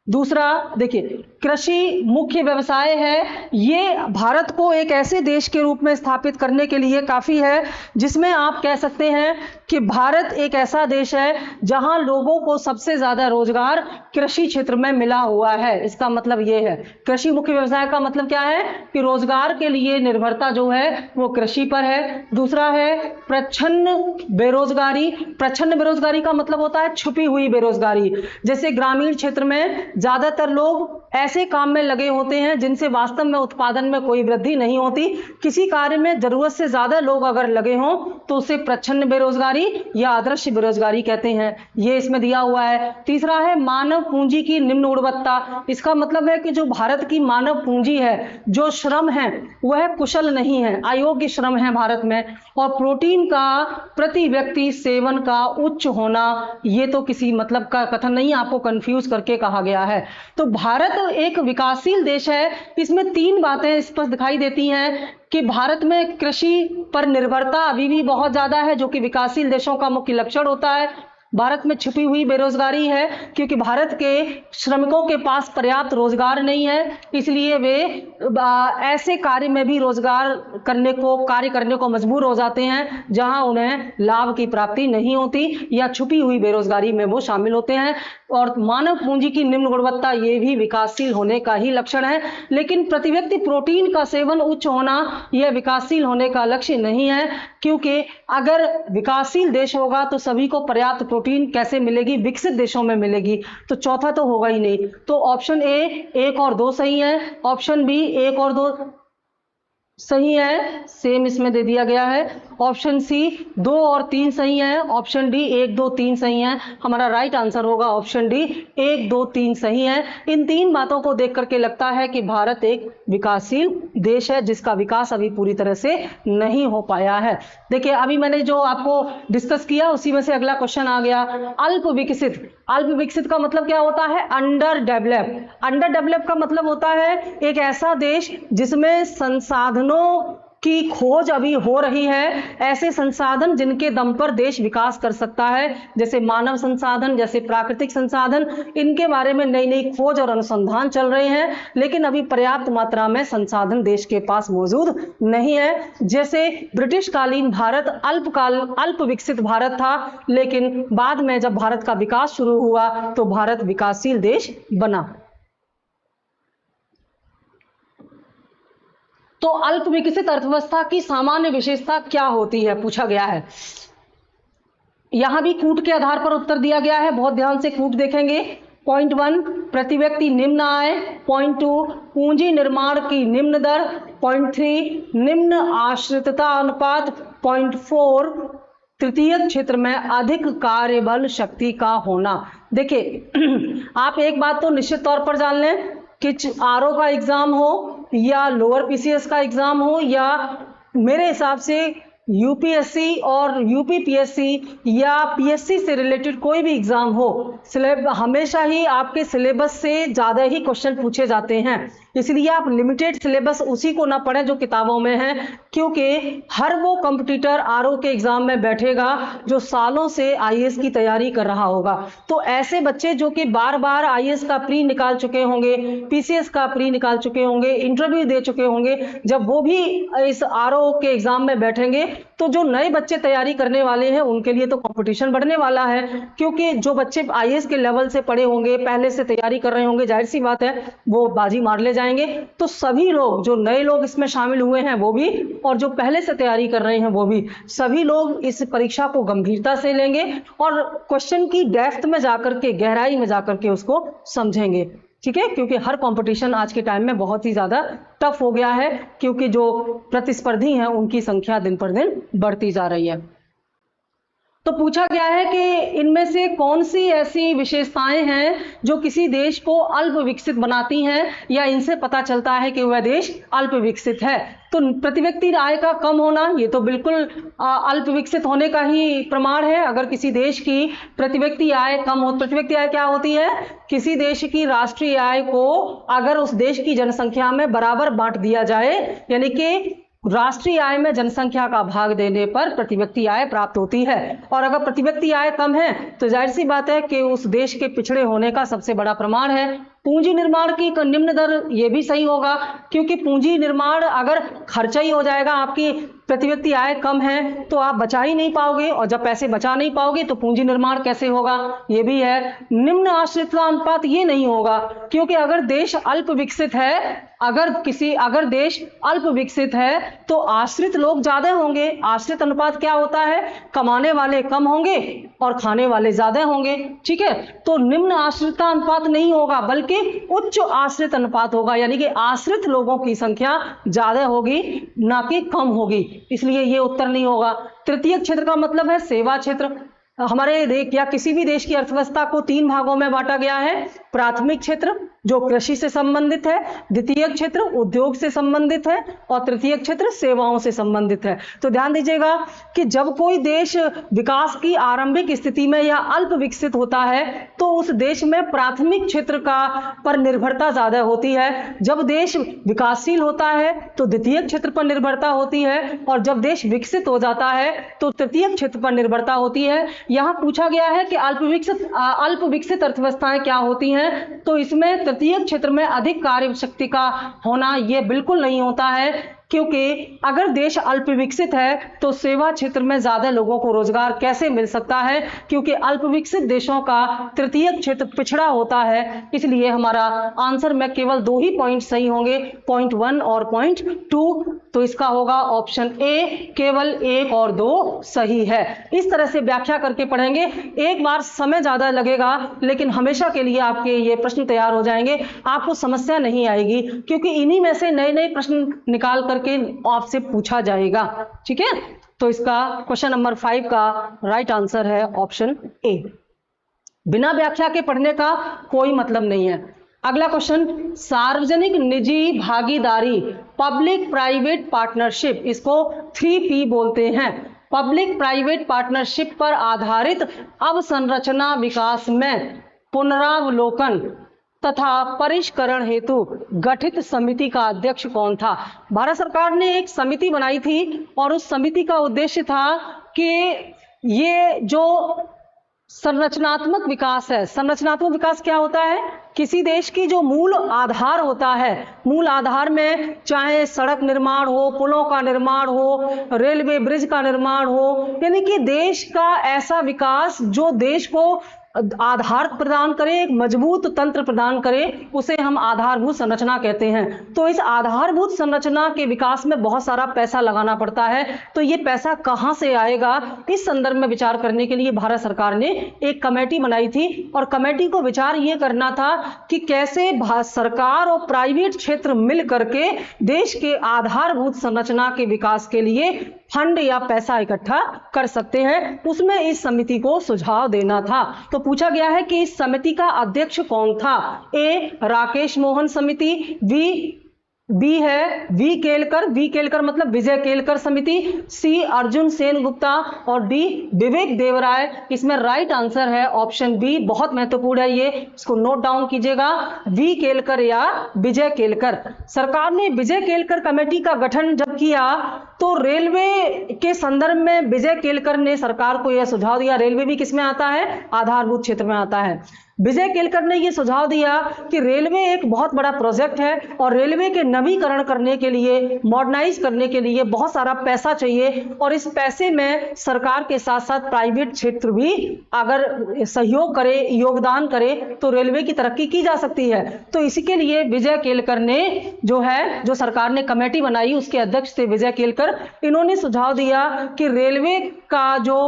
दूसरा, देखिए, कृषि मुख्य व्यवसाय है, ये भारत को एक ऐसे देश के रूप में स्थापित करने के लिए काफ़ी है जिसमें आप कह सकते हैं कि भारत एक ऐसा देश है जहां लोगों को सबसे ज़्यादा रोजगार कृषि क्षेत्र में मिला हुआ है। इसका मतलब ये है, कृषि मुख्य व्यवसाय का मतलब क्या है कि रोजगार के लिए निर्भरता जो है वो कृषि पर है। दूसरा है प्रच्छन्न बेरोजगारी। प्रच्छन्न बेरोजगारी का मतलब होता है छुपी हुई बेरोजगारी। जैसे ग्रामीण क्षेत्र में ज़्यादातर लोग ऐसे काम में लगे होते हैं जिनसे वास्तव में उत्पादन में कोई वृद्धि नहीं होती। किसी कार्य में जरूरत से ज्यादा लोग अगर लगे हों तो उसे प्रच्छन्न बेरोजगारी या अदृश्य बेरोजगारी कहते हैं। ये इसमें दिया हुआ है। तीसरा है मानव पूंजी की निम्न गुणवत्ता। इसका मतलब है कि जो भारत की मानव पूंजी है, जो श्रम है, वह कुशल नहीं है, अयोग्य श्रम है भारत में। और प्रोटीन का प्रति व्यक्ति सेवन का उच्च होना, ये तो किसी मतलब का कथन नहीं, आपको कंफ्यूज करके कहा गया है। तो भारत एक विकासशील देश है। इसमें 3 बातें स्पष्ट दिखाई देती हैं कि भारत में कृषि पर निर्भरता अभी भी बहुत ज्यादा है, जो कि विकासशील देशों का मुख्य लक्षण होता है। भारत में छुपी हुई बेरोजगारी है, क्योंकि भारत के श्रमिकों के पास पर्याप्त रोजगार नहीं है, इसलिए वे ऐसे कार्य में भी कार्य करने को मजबूर हो जाते हैं जहां उन्हें लाभ की प्राप्ति नहीं होती, या छुपी हुई बेरोजगारी में वो शामिल होते हैं। और मानव पूंजी की निम्न गुणवत्ता ये भी विकासशील होने का ही लक्षण है। लेकिन प्रति व्यक्ति प्रोटीन का सेवन उच्च होना यह विकासशील होने का लक्ष्य नहीं है, क्योंकि अगर विकासशील देश होगा तो सभी को पर्याप्त प्रोटीन कैसे मिलेगी? विकसित देशों में मिलेगी। तो चौथा तो होगा ही नहीं। तो ऑप्शन ए 1 और 2 सही है, ऑप्शन बी 1 और 2 सही है, सेम इसमें दे दिया गया है। ऑप्शन सी 2 और 3 सही है, ऑप्शन डी 1 2 3 सही है। हमारा राइट आंसर होगा ऑप्शन डी 1 2 3 सही है। इन 3 बातों को देख करके लगता है कि भारत एक विकासशील देश है जिसका विकास अभी पूरी तरह से नहीं हो पाया है। देखिए, अभी मैंने जो आपको डिस्कस किया उसी में से अगला क्वेश्चन आ गया, अल्प विकसित। अल्प विकसित का मतलब क्या होता है? Under develop. अंडर डेवलप का मतलब होता है एक ऐसा देश जिसमें संसाधनों की खोज अभी हो रही है, ऐसे संसाधन जिनके दम पर देश विकास कर सकता है, जैसे मानव संसाधन, जैसे प्राकृतिक संसाधन, इनके बारे में नई नई खोज और अनुसंधान चल रहे हैं, लेकिन अभी पर्याप्त मात्रा में संसाधन देश के पास मौजूद नहीं है। जैसे ब्रिटिश कालीन भारत अल्प विकसित भारत था, लेकिन बाद में जब भारत का विकास शुरू हुआ तो भारत विकासशील देश बना। तो अल्प विकसित अर्थव्यवस्था की सामान्य विशेषता क्या होती है, पूछा गया है। यहां भी कूट के आधार पर उत्तर दिया गया है, बहुत ध्यान से कूट देखेंगे। पॉइंट 1 प्रति व्यक्ति निम्न आय, पॉइंट 2 पूंजी निर्माण की निम्न दर, पॉइंट 3 निम्न आश्रितता अनुपात, पॉइंट 4 तृतीय क्षेत्र में अधिक कार्यबल शक्ति का होना। देखिए, आप एक बात तो निश्चित तौर पर जान लें कि आरओ का एग्जाम हो या लोअर पीसीएस का एग्जाम हो, या मेरे हिसाब से यूपीएससी और यूपीपीएससी या पीएससी से रिलेटेड कोई भी एग्जाम हो, हमेशा ही आपके सिलेबस से ज़्यादा ही क्वेश्चन पूछे जाते हैं। इसलिए आप लिमिटेड सिलेबस उसी को ना पढ़ें जो किताबों में है, क्योंकि हर वो कंपटीटर आरओ के एग्जाम में बैठेगा जो सालों से आईएएस की तैयारी कर रहा होगा। तो ऐसे बच्चे जो कि बार बार आईएएस का प्री निकाल चुके होंगे, पीसीएस का प्री निकाल चुके होंगे, इंटरव्यू दे चुके होंगे, जब वो भी इस आरओ के एग्जाम में बैठेंगे तो जो नए बच्चे तैयारी करने वाले हैं उनके लिए तो कंपटीशन बढ़ने वाला है, क्योंकि जो बच्चे आईएएस के लेवल से पढ़े होंगे, पहले से तैयारी कर रहे होंगे, जाहिर सी बात है वो बाजी मार ले जाएंगे। तो सभी लोग, जो नए लोग इसमें शामिल हुए हैं वो भी, और जो पहले से तैयारी कर रहे हैं वो भी, सभी लोग इस परीक्षा को गंभीरता से लेंगे और क्वेश्चन की डेप्थ में जाकर के, गहराई में जाकर के उसको समझेंगे। ठीक है, क्योंकि हर कंपटीशन आज के टाइम में बहुत ही ज्यादा टफ हो गया है, क्योंकि जो प्रतिस्पर्धी हैं उनकी संख्या दिन पर दिन बढ़ती जा रही है। तो पूछा गया है कि इनमें से कौन सी ऐसी विशेषताएं हैं जो किसी देश को अल्प विकसित बनाती हैं, या इनसे पता चलता है कि वह देश अल्प विकसित है। तो प्रति व्यक्ति आय का कम होना, ये तो बिल्कुल अल्प विकसित होने का ही प्रमाण है। अगर किसी देश की प्रति व्यक्ति आय कम हो, प्रति व्यक्ति आय क्या होती है? किसी देश की राष्ट्रीय आय को अगर उस देश की जनसंख्या में बराबर बांट दिया जाए, यानी कि राष्ट्रीय आय में जनसंख्या का भाग देने पर प्रति व्यक्ति आय प्राप्त होती है। और अगर प्रति व्यक्ति आय कम है तो जाहिर सी बात है कि उस देश के पिछड़े होने का सबसे बड़ा प्रमाण है। पूंजी निर्माण की निम्न दर, ये भी सही होगा, क्योंकि पूंजी निर्माण अगर खर्चा ही हो जाएगा, आपकी प्रति व्यक्ति आय कम है तो आप बचा ही नहीं पाओगे, और जब पैसे बचा नहीं पाओगे तो पूंजी निर्माण कैसे होगा, ये भी है। निम्न आश्रितता अनुपात ये नहीं होगा, क्योंकि अगर देश अल्प विकसित है, अगर देश अल्प विकसित है तो आश्रित लोग ज्यादा होंगे। आश्रित अनुपात क्या होता है? कमाने वाले कम होंगे और खाने वाले ज्यादा होंगे। ठीक है, तो निम्न आश्रितता अनुपात नहीं होगा, बल्कि उच्च आश्रित अनुपात होगा, यानी कि आश्रित लोगों की संख्या ज्यादा होगी, ना कि कम होगी। इसलिए ये उत्तर नहीं होगा। तृतीय क्षेत्र का मतलब है सेवा क्षेत्र। हमारे देश या किसी भी देश की अर्थव्यवस्था को 3 भागों में बांटा गया है। प्राथमिक क्षेत्र जो कृषि से संबंधित है, द्वितीय क्षेत्र उद्योग से संबंधित है और तृतीय क्षेत्र सेवाओं से संबंधित है। तो ध्यान दीजिएगा कि जब कोई देश विकास की आरंभिक स्थिति में या अल्प विकसित होता है तो उस देश में प्राथमिक क्षेत्र का पर निर्भरता ज्यादा होती है। जब देश विकासशील होता है तो द्वितीय क्षेत्र पर निर्भरता होती है और जब देश विकसित हो जाता है तो तृतीय क्षेत्र पर निर्भरता होती है। यहां पूछा गया है कि अल्प विकसित अर्थव्यवस्थाएं क्या होती हैं, तो इसमें तृतीय क्षेत्र में अधिक कार्य शक्ति का होना यह बिल्कुल नहीं होता है, क्योंकि अगर देश अल्प विकसित है तो सेवा क्षेत्र में ज्यादा लोगों को रोजगार कैसे मिल सकता है, क्योंकि अल्प विकसित देशों का तृतीय क्षेत्र पिछड़ा होता है। इसलिए हमारा आंसर में केवल 2 ही पॉइंट सही होंगे, पॉइंट 1 और पॉइंट 2। तो इसका होगा ऑप्शन ए, केवल 1 और 2 सही है। इस तरह से व्याख्या करके पढ़ेंगे। एक बार समय ज्यादा लगेगा लेकिन हमेशा के लिए आपके ये प्रश्न तैयार हो जाएंगे, आपको समस्या नहीं आएगी, क्योंकि इन्हीं में से नए नए प्रश्न निकाल करके आपसे पूछा जाएगा। ठीक है, तो इसका क्वेश्चन नंबर 5 का राइट आंसर है ऑप्शन ए। बिना व्याख्या के पढ़ने का कोई मतलब नहीं है। अगला क्वेश्चन, सार्वजनिक निजी भागीदारी, पब्लिक प्राइवेट पार्टनरशिप, इसको 3P बोलते हैं। पब्लिक प्राइवेट पार्टनरशिप पर आधारित अवसंरचना विकास में पुनरावलोकन तथा परिष्करण हेतु गठित समिति का अध्यक्ष कौन था? भारत सरकार ने एक समिति बनाई थी और उस समिति का उद्देश्य था कि ये जो संरचनात्मक विकास है, संरचनात्मक विकास क्या होता है? किसी देश की जो मूल आधार होता है, मूल आधार में चाहे सड़क निर्माण हो, पुलों का निर्माण हो, रेलवे ब्रिज का निर्माण हो, यानी कि देश का ऐसा विकास जो देश को आधार प्रदान करे, एक मजबूत तंत्र प्रदान करे, उसे हम आधारभूत संरचना कहते हैं। तो इस आधारभूत संरचना के विकास में बहुत सारा पैसा लगाना पड़ता है। तो ये पैसा कहां से आएगा, इस संदर्भ में विचार करने के लिए भारत सरकार ने एक कमेटी बनाई थी और कमेटी को विचार ये करना था कि कैसे सरकार और प्राइवेट क्षेत्र मिल करके देश के आधारभूत संरचना के विकास के लिए फंड या पैसा इकट्ठा कर सकते हैं। उसमें इस समिति को सुझाव देना था। तो पूछा गया है कि इस समिति का अध्यक्ष कौन था? ए, राकेश मोहन समिति, बी है वी केलकर मतलब विजय केलकर समिति, सी अर्जुन सेन गुप्ता और डी विवेक देवराय। इसमें राइट आंसर है ऑप्शन बी। बहुत महत्वपूर्ण है ये, इसको नोट डाउन कीजिएगा, वी केलकर या विजय केलकर। सरकार ने विजय केलकर कमेटी का गठन जब किया तो रेलवे के संदर्भ में विजय केलकर ने सरकार को यह सुझाव दिया, रेलवे भी किसमें आता है? आधारभूत क्षेत्र में आता है। विजय केलकर ने यह सुझाव दिया कि रेलवे एक बहुत बड़ा प्रोजेक्ट है और रेलवे के नवीकरण करने के लिए, मॉडर्नाइज करने के लिए बहुत सारा पैसा चाहिए और इस पैसे में सरकार के साथ साथ प्राइवेट क्षेत्र भी अगर सहयोग करे, योगदान करे तो रेलवे की तरक्की की जा सकती है। तो इसी के लिए विजय केलकर ने जो सरकार ने कमेटी बनाई, उसके अध्यक्ष थे विजय केलकर। इन्होंने सुझाव दिया कि रेलवे का जो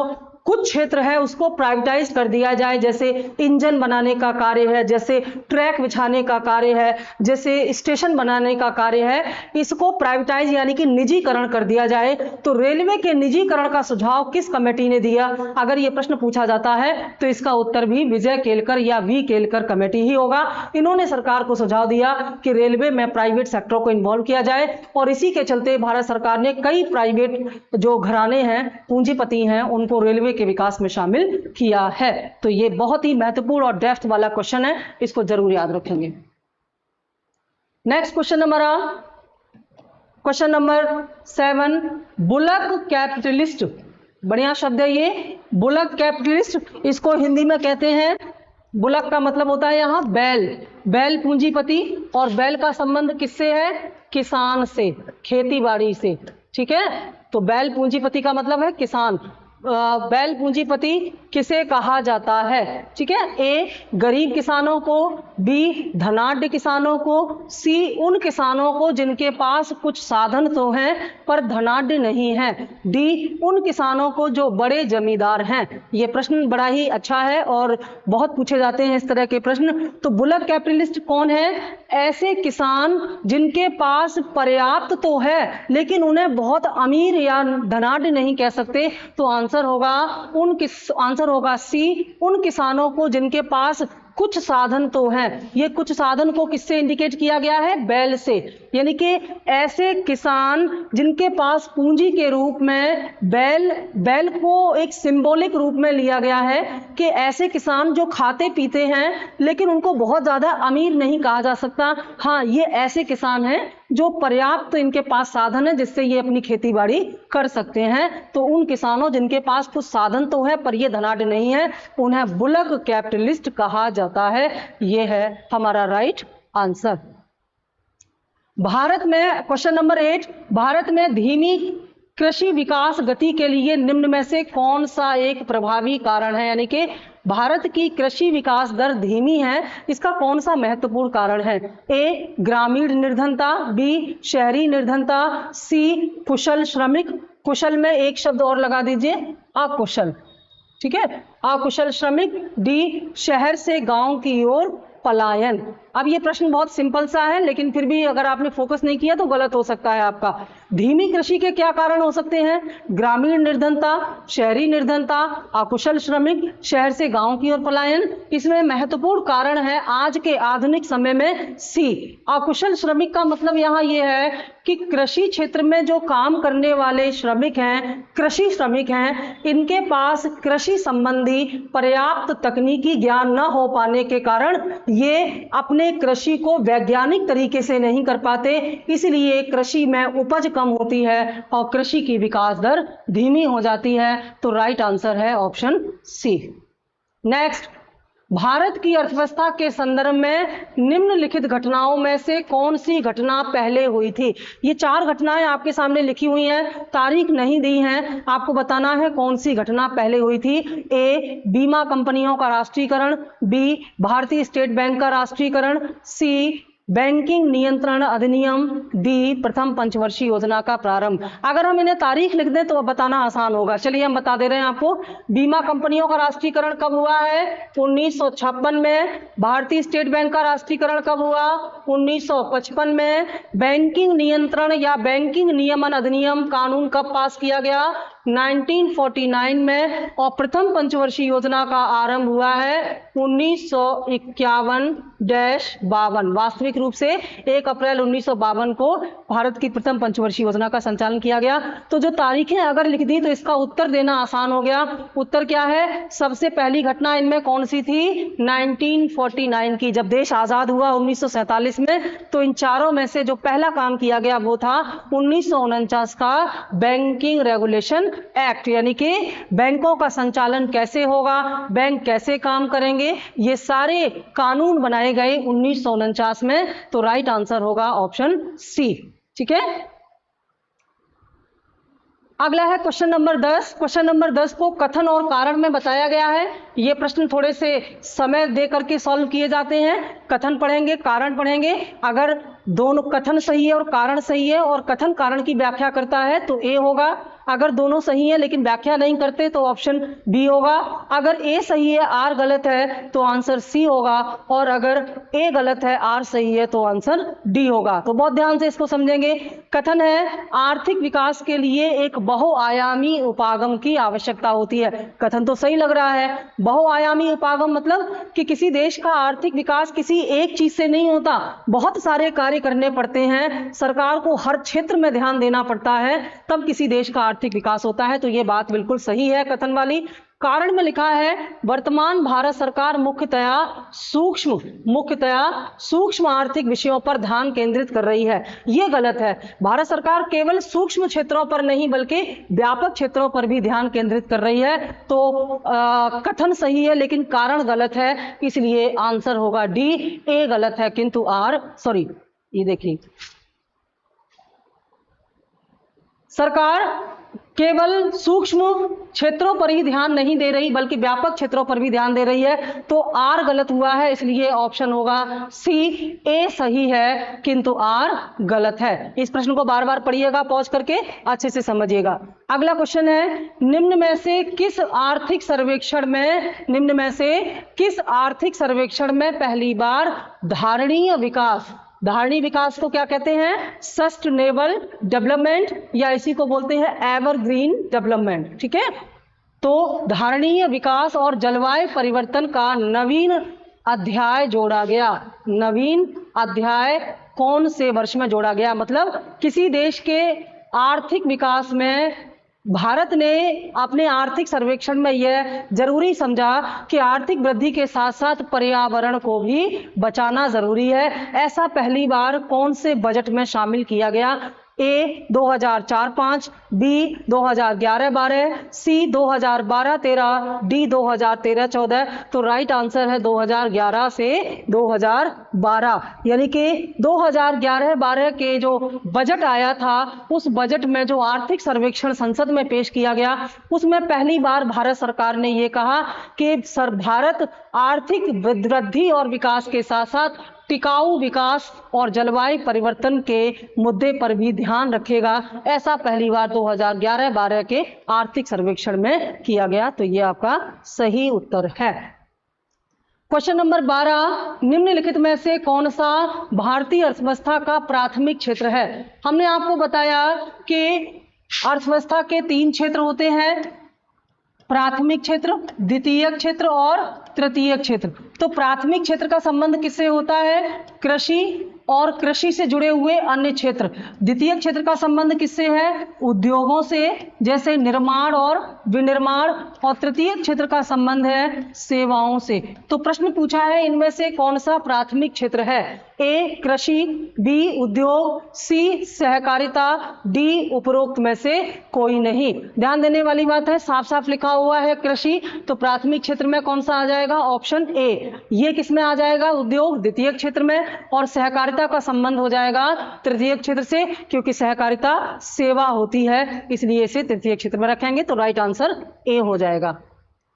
कुछ क्षेत्र है उसको प्राइवेटाइज कर दिया जाए, जैसे इंजन बनाने का कार्य है, जैसे ट्रैक बिछाने का कार्य है, जैसे स्टेशन बनाने का कार्य है, इसको प्राइवेटाइज यानी कि निजीकरण कर दिया जाए। तो रेलवे के निजीकरण का सुझाव किस कमेटी ने दिया? अगर यह प्रश्न पूछा जाता है तो इसका उत्तर भी विजय केलकर या वी केलकर कमेटी ही होगा। इन्होंने सरकार को सुझाव दिया कि रेलवे में प्राइवेट सेक्टर को इन्वॉल्व किया जाए और इसी के चलते भारत सरकार ने कई प्राइवेट जो घराने हैं, पूंजीपति हैं, उनको रेलवे के विकास में शामिल किया है। तो ये बहुत ही महत्वपूर्ण और डेप्थ वाला क्वेश्चन है, इसको जरूर याद रखेंगे। नेक्स्ट क्वेश्चन हमारा क्वेश्चन नंबर 7, बुलक कैपिटलिस्ट। बढ़िया शब्द है ये, बुलक कैपिटलिस्ट। इसको हिंदी में कहते हैं, बुलक का मतलब होता है यहाँ बैल पूंजीपति, और बैल का संबंध किससे है? किसान से, खेती बाड़ी से। ठीक है, तो बैल पूंजीपति का मतलब है किसान। बैल पूंजीपति किसे कहा जाता है? ठीक है, ए गरीब किसानों को, बी धनाढ्य किसानों को, सी उन किसानों को जिनके पास कुछ साधन तो हैं पर धनाढ्य नहीं है, डी उन किसानों को जो बड़े जमींदार हैं। ये प्रश्न बड़ा ही अच्छा है और बहुत पूछे जाते हैं इस तरह के प्रश्न। तो बुलक कैपिटलिस्ट कौन है? ऐसे किसान जिनके पास पर्याप्त तो है लेकिन उन्हें बहुत अमीर या धनाढ्य नहीं कह सकते। तो आंसर होगा सी, उन किसानों को जिनके पास कुछ साधन तो हैं। ये कुछ साधन को किससे इंडिकेट किया गया है? बैल से। यानी कि ऐसे किसान जिनके पास पूंजी के रूप में बैल को एक सिंबॉलिक रूप में लिया गया है कि ऐसे किसान जो खाते पीते हैं लेकिन उनको बहुत ज्यादा अमीर नहीं कहा जा सकता। हाँ, ये ऐसे किसान हैं जो पर्याप्त इनके पास साधन है जिससे ये अपनी खेती बाड़ी कर सकते हैं। तो उन किसानों जिनके पास कुछ साधन तो है पर ये धनाढ्य नहीं है, उन्हें बुलक कैपिटलिस्ट कहा जाता है। ये है हमारा राइट आंसर। भारत में क्वेश्चन नंबर 8, भारत में धीमी कृषि विकास गति के लिए निम्न में से कौन सा एक प्रभावी कारण है? यानी कि भारत की कृषि विकास दर धीमी है, इसका कौन सा महत्वपूर्ण कारण है? ए, ग्रामीण निर्धनता, बी, शहरी निर्धनता, सी, कुशल श्रमिक, कुशल में एक शब्द और लगा दीजिए, अकुशल, ठीक है, अकुशल श्रमिक, डी, शहर से गांव की ओर पलायन। अब ये प्रश्न बहुत सिंपल सा है लेकिन फिर भी अगर आपने फोकस नहीं किया तो गलत हो सकता है आपका। धीमी कृषि के क्या कारण हो सकते हैं? ग्रामीण निर्धनता, शहरी निर्धनता, अकुशल श्रमिक, शहर से गांव की ओर पलायन। इसमें महत्वपूर्ण कारण है आज के आधुनिक समय में सी, अकुशल श्रमिक का मतलब यहाँ ये है कि कृषि क्षेत्र में जो काम करने वाले श्रमिक हैं, कृषि श्रमिक हैं, इनके पास कृषि संबंधी पर्याप्त तकनीकी ज्ञान न हो पाने के कारण ये अपने कृषि को वैज्ञानिक तरीके से नहीं कर पाते, इसलिए कृषि में उपज कम होती है और कृषि की विकास दर धीमी हो जाती है। तो राइट आंसर है ऑप्शन सी। नेक्स्ट, भारत की अर्थव्यवस्था के संदर्भ में निम्नलिखित घटनाओं में से कौन सी घटना पहले हुई थी? ये 4 घटनाएं आपके सामने लिखी हुई हैं, तारीख नहीं दी है, आपको बताना है कौन सी घटना पहले हुई थी। ए, बीमा कंपनियों का राष्ट्रीयकरण, बी, भारतीय स्टेट बैंक का राष्ट्रीयकरण, सी, बैंकिंग नियंत्रण अधिनियम, डी, प्रथम पंचवर्षीय योजना का प्रारंभ। अगर हम इन्हें तारीख लिख दें तो बताना आसान होगा। चलिए हम बता दे रहे हैं आपको। बीमा कंपनियों का राष्ट्रीयकरण कब हुआ है? 1956 में। भारतीय स्टेट बैंक का राष्ट्रीयकरण कब हुआ? 1955 में। बैंकिंग नियंत्रण या बैंकिंग नियमन अधिनियम कानून कब पास किया गया? 1949 में। और प्रथम पंचवर्षीय योजना का आरंभ हुआ है 1951-52। वास्तविक रूप से 1 अप्रैल 1952 को भारत की प्रथम पंचवर्षीय योजना का संचालन किया गया। तो जो तारीखें अगर लिख दी तो इसका उत्तर देना आसान हो गया। उत्तर क्या है? सबसे पहली घटना इनमें कौन सी थी? 1949 की, जब देश आजाद हुआ 1947 में। तो इन चारों में से जो पहला काम किया गया वो था 1949 का बैंकिंग रेगुलेशन एक्ट, यानी कि बैंकों का संचालन कैसे होगा, बैंक कैसे काम करेंगे, ये सारे कानून बनाए गए 1949 में। तो राइट आंसर होगा ऑप्शन सी। ठीक है, अगला है क्वेश्चन नंबर 10। क्वेश्चन नंबर 10 को कथन और कारण में बताया गया है। ये प्रश्न थोड़े से समय दे करके सॉल्व किए जाते हैं। कथन पढ़ेंगे, कारण पढ़ेंगे। अगर दोनों कथन सही है और कारण सही है और कथन कारण की व्याख्या करता है तो ए होगा। अगर दोनों सही है लेकिन व्याख्या नहीं करते तो ऑप्शन बी होगा। अगर ए सही है आर गलत है तो आंसर सी होगा, और अगर ए गलत है आर सही है तो आंसर डी होगा। तो बहुत ध्यान से इसको समझेंगे। कथन है, आर्थिक विकास के लिए एक बहुआयामी उपागम की आवश्यकता होती है। कथन तो सही लग रहा है। बहुआयामी उपागम मतलब कि किसी देश का आर्थिक विकास किसी एक चीज से नहीं होता, बहुत सारे कार्य करने पड़ते हैं, सरकार को हर क्षेत्र में ध्यान देना पड़ता है, तब किसी देश का आर्थिक विकास होता है। तो ये बात बिल्कुल सही है कथन वाली। कारण में लिखा है, वर्तमान भारत सरकार मुख्यतया सूक्ष्म आर्थिक विषयों पर ध्यान केंद्रित कर रही है। ये गलत है। भारत सरकार केवल सूक्ष्म क्षेत्रों पर नहीं बल्कि व्यापक क्षेत्रों पर भी ध्यान केंद्रित कर रही है। तो कथन सही है लेकिन कारण गलत है, इसलिए आंसर होगा डी। ए गलत है किंतु ये देखिए, सरकार केवल सूक्ष्म क्षेत्रों पर ही ध्यान नहीं दे रही बल्कि व्यापक क्षेत्रों पर भी ध्यान दे रही है। तो आर गलत हुआ है, इसलिए ऑप्शन होगा सी। ए सही है किंतु आर गलत है। इस प्रश्न को बार बार पढ़िएगा, पॉज करके अच्छे से समझिएगा। अगला क्वेश्चन है, निम्न में से किस आर्थिक सर्वेक्षण में पहली बार धारणीय विकास को क्या कहते हैं? सस्टेनेबल डेवलपमेंट, या इसी को बोलते हैं एवरग्रीन डेवलपमेंट। ठीक है, तो धारणीय विकास और जलवायु परिवर्तन का नवीन अध्याय जोड़ा गया? नवीन अध्याय कौन से वर्ष में जोड़ा गया? मतलब किसी देश के आर्थिक विकास में भारत ने अपने आर्थिक सर्वेक्षण में यह जरूरी समझा कि आर्थिक वृद्धि के साथ साथ पर्यावरण को भी बचाना जरूरी है। ऐसा पहली बार कौन से बजट में शामिल किया गया? ए 2004-05, बी 2011-12, सी 2012-13, डी 2013-14। तो राइट आंसर है 2011 से 2012। यानी कि 2011-12 के जो बजट आया था, उस बजट में जो आर्थिक सर्वेक्षण संसद में पेश किया गया, उसमें पहली बार भारत सरकार ने ये कहा कि भारत आर्थिक वृद्धि और विकास के साथ साथ टिकाऊ विकास और जलवायु परिवर्तन के मुद्दे पर भी ध्यान रखेगा। ऐसा पहली बार 2011-12 के आर्थिक सर्वेक्षण में किया गया। तो ये आपका सही उत्तर है। क्वेश्चन नंबर 12, निम्नलिखित में से कौन सा भारतीय अर्थव्यवस्था का प्राथमिक क्षेत्र है? हमने आपको बताया कि अर्थव्यवस्था के 3 क्षेत्र होते हैं, प्राथमिक क्षेत्र, द्वितीयक क्षेत्र और तृतीयक क्षेत्र। तो प्राथमिक क्षेत्र का संबंध किससे होता है? कृषि और कृषि से जुड़े हुए अन्य क्षेत्र। द्वितीयक क्षेत्र का संबंध किससे है? उद्योगों से, जैसे निर्माण और विनिर्माण। और तृतीयक क्षेत्र का संबंध है सेवाओं से। तो प्रश्न पूछा है इनमें से कौन सा प्राथमिक क्षेत्र है? ए कृषि, बी उद्योग, सी सहकारिता, डी उपरोक्त में से कोई नहीं। ध्यान देने वाली बात है, साफ साफ लिखा हुआ है कृषि, तो प्राथमिक क्षेत्र में कौन सा आ जाएगा? Option A. ये किस में आ जाएगा? उद्योग द्वितीयक क्षेत्र में, और सहकारिता का संबंध हो जाएगा तृतीयक क्षेत्र से, क्योंकि सहकारिता सेवा होती है, इसलिए इसे तृतीयक क्षेत्र में रखेंगे। तो राइट आंसर ए हो जाएगा।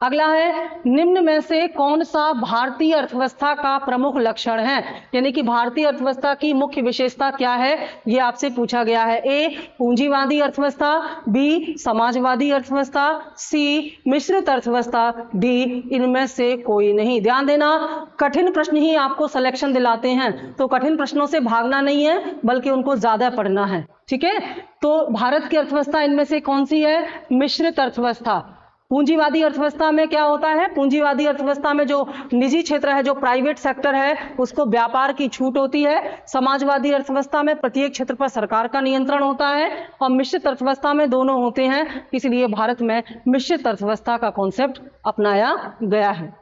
अगला है, निम्न में से कौन सा भारतीय अर्थव्यवस्था का प्रमुख लक्षण है? यानी कि भारतीय अर्थव्यवस्था की मुख्य विशेषता क्या है, ये आपसे पूछा गया है। ए पूंजीवादी अर्थव्यवस्था, बी समाजवादी अर्थव्यवस्था, सी मिश्रित अर्थव्यवस्था, डी इनमें से कोई नहीं। ध्यान देना, कठिन प्रश्न ही आपको सिलेक्शन दिलाते हैं, तो कठिन प्रश्नों से भागना नहीं है, बल्कि उनको ज्यादा पढ़ना है। ठीक है, तो भारत की अर्थव्यवस्था इनमें से कौन सी है? मिश्रित अर्थव्यवस्था। पूंजीवादी अर्थव्यवस्था में क्या होता है? पूंजीवादी अर्थव्यवस्था में जो निजी क्षेत्र है, जो प्राइवेट सेक्टर है, उसको व्यापार की छूट होती है। समाजवादी अर्थव्यवस्था में प्रत्येक क्षेत्र पर सरकार का नियंत्रण होता है, और मिश्रित अर्थव्यवस्था में दोनों होते हैं। इसलिए भारत में मिश्रित अर्थव्यवस्था का कॉन्सेप्ट अपनाया गया है।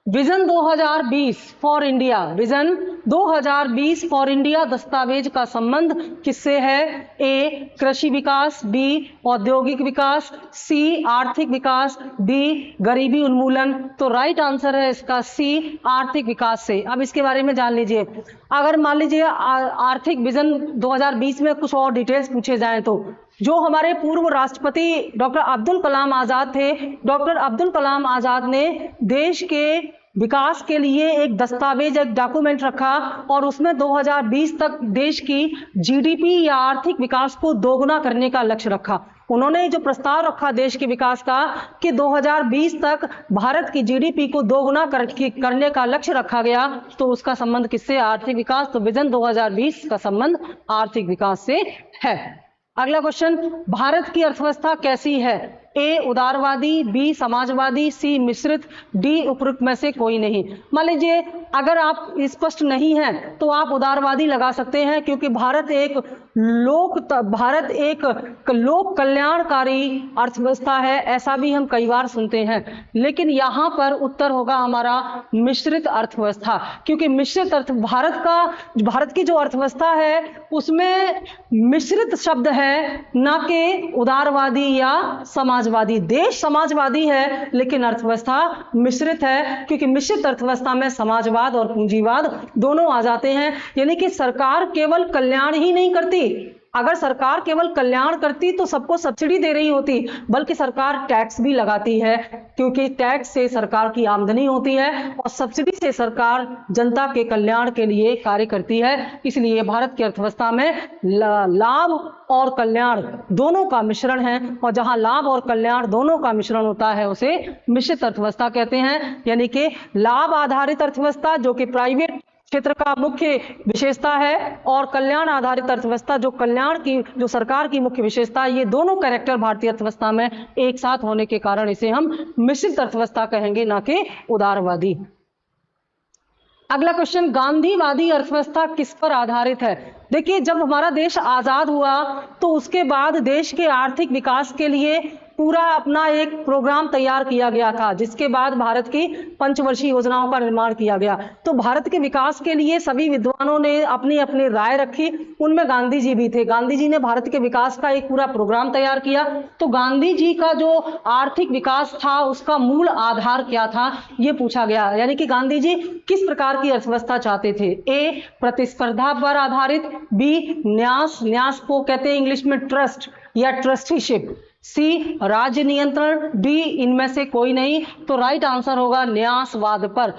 Vision 2020 for India, vision 2020 for India दस्तावेज का संबंध किससे है? ए कृषि विकास, बी औद्योगिक विकास, सी आर्थिक विकास, डी गरीबी उन्मूलन। तो राइट आंसर है इसका सी आर्थिक विकास से। अब इसके बारे में जान लीजिए। अगर मान लीजिए आर्थिक विजन 2020 में कुछ और डिटेल्स पूछे जाएं, तो जो हमारे पूर्व राष्ट्रपति डॉक्टर अब्दुल कलाम आजाद थे, डॉक्टर अब्दुल कलाम आजाद ने देश के विकास के लिए एक दस्तावेज, एक डॉक्यूमेंट रखा, और उसमें 2020 तक देश की जीडीपी या आर्थिक विकास को दोगुना करने का लक्ष्य रखा। उन्होंने जो प्रस्ताव रखा देश के विकास का कि 2020 तक भारत की जीडीपी को दोगुना करने का लक्ष्य रखा गया, तो उसका संबंध किससे? आर्थिक विकास। तो विजन 2020 का संबंध आर्थिक विकास से है। अगला क्वेश्चन, भारत की अर्थव्यवस्था कैसी है? ए उदारवादी, बी समाजवादी, सी मिश्रित, डी उपरोक्त में से कोई नहीं। मान लीजिए अगर आप स्पष्ट नहीं हैं तो आप उदारवादी लगा सकते हैं, क्योंकि भारत एक लोक कल्याणकारी अर्थव्यवस्था है, ऐसा भी हम कई बार सुनते हैं। लेकिन यहाँ पर उत्तर होगा हमारा मिश्रित अर्थव्यवस्था, क्योंकि मिश्रित भारत की जो अर्थव्यवस्था है उसमें मिश्रित शब्द है, ना कि उदारवादी या समाजवादी। देश समाजवादी है लेकिन अर्थव्यवस्था मिश्रित है, क्योंकि मिश्रित अर्थव्यवस्था में समाजवाद और पूंजीवाद दोनों आ जाते हैं। यानी कि सरकार केवल कल्याण ही नहीं करती। अगर सरकार केवल कल्याण करती तो सबको सब्सिडी दे रही होती, बल्कि सरकार टैक्स भी लगाती है, क्योंकि टैक्स से सरकार की आमदनी होती है और सब्सिडी से सरकार जनता के कल्याण के लिए कार्य करती है। इसलिए भारत की अर्थव्यवस्था में लाभ और कल्याण दोनों का मिश्रण है, और जहां लाभ और कल्याण दोनों का मिश्रण होता है उसे मिश्रित अर्थव्यवस्था कहते हैं। यानी कि लाभ आधारित अर्थव्यवस्था जो कि प्राइवेट क्षेत्र का मुख्य विशेषता है, और कल्याण आधारित अर्थव्यवस्था जो सरकार की मुख्य विशेषता है, ये दोनों कैरेक्टर भारतीय अर्थव्यवस्था में एक साथ होने के कारण इसे हम मिश्रित अर्थव्यवस्था कहेंगे, ना कि उदारवादी। अगला क्वेश्चन, गांधीवादी अर्थव्यवस्था किस पर आधारित है? देखिए, जब हमारा देश आजाद हुआ तो उसके बाद देश के आर्थिक विकास के लिए पूरा अपना एक प्रोग्राम तैयार किया गया था, जिसके बाद भारत की पंचवर्षीय योजनाओं का निर्माण किया गया। तो भारत के विकास के लिए सभी विद्वानों ने अपनी अपनी राय रखी, उनमें गांधी जी भी थे। गांधी जी ने भारत के विकास का एक पूरा प्रोग्राम तैयार किया। तो गांधी जी का जो आर्थिक विकास था उसका मूल आधार क्या था, ये पूछा गया। यानी कि गांधी जी किस प्रकार की अर्थव्यवस्था चाहते थे? ए, प्रतिस्पर्धा पर आधारित, बी, न्यास, न्यास को कहते हैं इंग्लिश में ट्रस्ट या ट्रस्टीशिप, सी, राज्य नियंत्रण, डी, इनमें से कोई नहीं। तो राइट आंसर होगा न्यासवाद पर।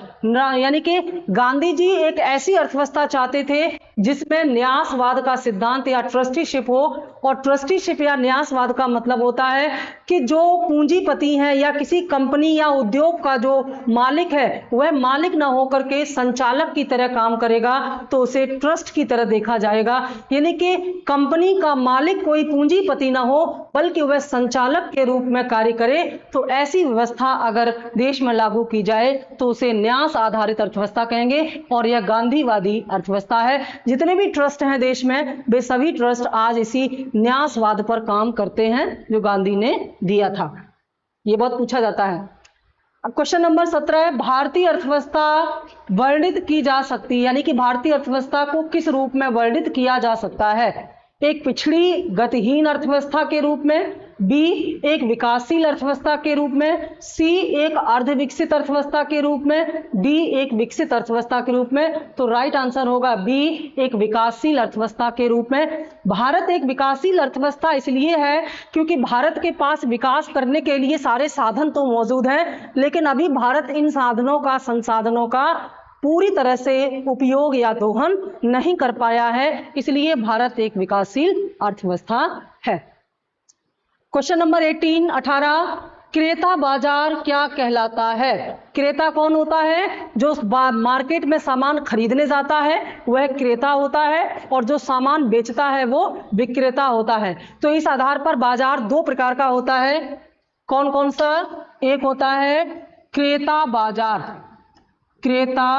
यानी कि गांधी जी एक ऐसी अर्थव्यवस्था चाहते थे जिसमें न्यासवाद का सिद्धांत या ट्रस्टीशिप हो। और ट्रस्टीशिप या न्यासवाद का मतलब होता है कि जो पूंजीपति है या किसी कंपनी या उद्योग का जो मालिक है वह मालिक ना होकर के संचालक की तरह काम करेगा, तो उसे ट्रस्ट की तरह देखा जाएगा। यानी कि कंपनी का मालिक कोई पूंजीपति ना हो बल्कि वह संचालक के रूप में कार्य करे। तो ऐसी व्यवस्था अगर देश में लागू की जाए तो उसे न्यास आधारित अर्थव्यवस्था कहेंगे, और यह गांधीवादी अर्थव्यवस्था है। जितने भी ट्रस्ट हैं देश में, वे सभी ट्रस्ट आज इसी न्यासवाद पर काम करते हैं जो गांधी ने दिया था। ये बहुत पूछा जाता है। अब क्वेश्चन नंबर 17 है, भारतीय अर्थव्यवस्था वर्णित की जा सकती है, यानी कि भारतीय अर्थव्यवस्था को किस रूप में वर्णित किया जा सकता है? एक पिछड़ी गतिहीन अर्थव्यवस्था के रूप में, बी, एक विकासशील अर्थव्यवस्था के रूप में, सी, एक अर्ध विकसित अर्थव्यवस्था के रूप में, डी, एक विकसित अर्थव्यवस्था के रूप में। तो राइट आंसर होगा बी, एक विकासशील अर्थव्यवस्था के रूप में। भारत एक विकासशील अर्थव्यवस्था इसलिए है क्योंकि भारत के पास विकास करने के लिए सारे साधन तो मौजूद हैं, लेकिन अभी भारत इन साधनों का, संसाधनों का पूरी तरह से उपयोग या दोहन नहीं कर पाया है, इसलिए भारत एक विकासशील अर्थव्यवस्था है। क्वेश्चन नंबर 18, क्रेता बाजार क्या कहलाता है? क्रेता कौन होता है? जो मार्केट में सामान खरीदने जाता है वह क्रेता होता है, और जो सामान बेचता है वो विक्रेता होता है। तो इस आधार पर बाजार दो प्रकार का होता है। कौन कौन सा? एक होता है क्रेता बाजार, क्रेता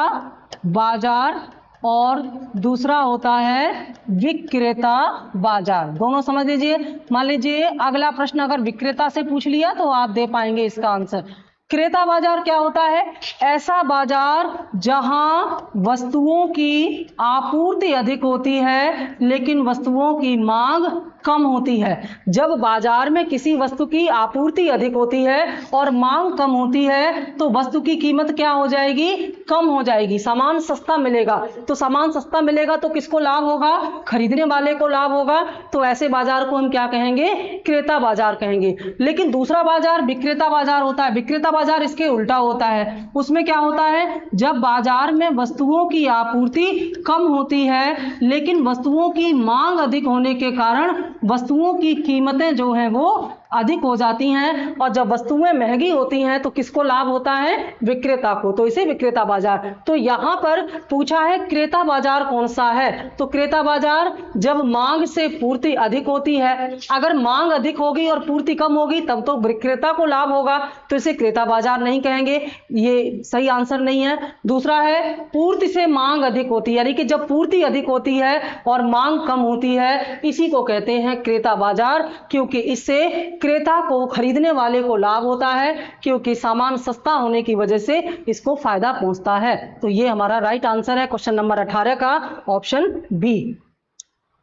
बाजार, और दूसरा होता है विक्रेता बाजार। दोनों समझ लीजिए। मान लीजिए अगला प्रश्न अगर विक्रेता से पूछ लिया तो आप दे पाएंगे इसका आंसर। क्रेता बाजार क्या होता है? ऐसा बाजार जहां वस्तुओं की आपूर्ति अधिक होती है लेकिन वस्तुओं की मांग कम होती है। जब बाजार में किसी वस्तु की आपूर्ति अधिक होती है और मांग कम होती है तो वस्तु की कीमत क्या हो जाएगी? कम हो जाएगी। सामान सस्ता मिलेगा, तो सामान सस्ता मिलेगा तो किसको लाभ होगा? खरीदने वाले को लाभ होगा। तो ऐसे बाजार को हम क्या कहेंगे? क्रेता बाजार कहेंगे। लेकिन दूसरा बाजार विक्रेता बाजार होता है। विक्रेता बाजार इसके उल्टा होता है। उसमें क्या होता है? जब बाजार में वस्तुओं की आपूर्ति कम होती है लेकिन वस्तुओं की मांग अधिक होने के कारण वस्तुओं की कीमतें जो हैं वो अधिक हो जाती हैं, और जब वस्तुएं महंगी होती हैं तो किसको लाभ होता है? विक्रेता को। तो इसे विक्रेता बाजार। तो यहां पर पूछा है क्रेता बाजार कौन सा है? तो क्रेता बाजार जब मांग से पूर्ति अधिक होती है। अगर मांग अधिक होगी और पूर्ति कम होगी तब तो विक्रेता को लाभ होगा, तो इसे क्रेता बाजार नहीं कहेंगे, ये सही आंसर नहीं है। दूसरा है पूर्ति से मांग अधिक होती है, यानी कि जब पूर्ति अधिक होती है और मांग कम होती है, इसी को कहते हैं क्रेता बाजार, क्योंकि इससे क्रेता को, खरीदने वाले को लाभ होता है, क्योंकि सामान सस्ता होने की वजह से इसको फायदा पहुंचता है। तो ये हमारा राइट आंसर है क्वेश्चन नंबर 18 का, ऑप्शन बी।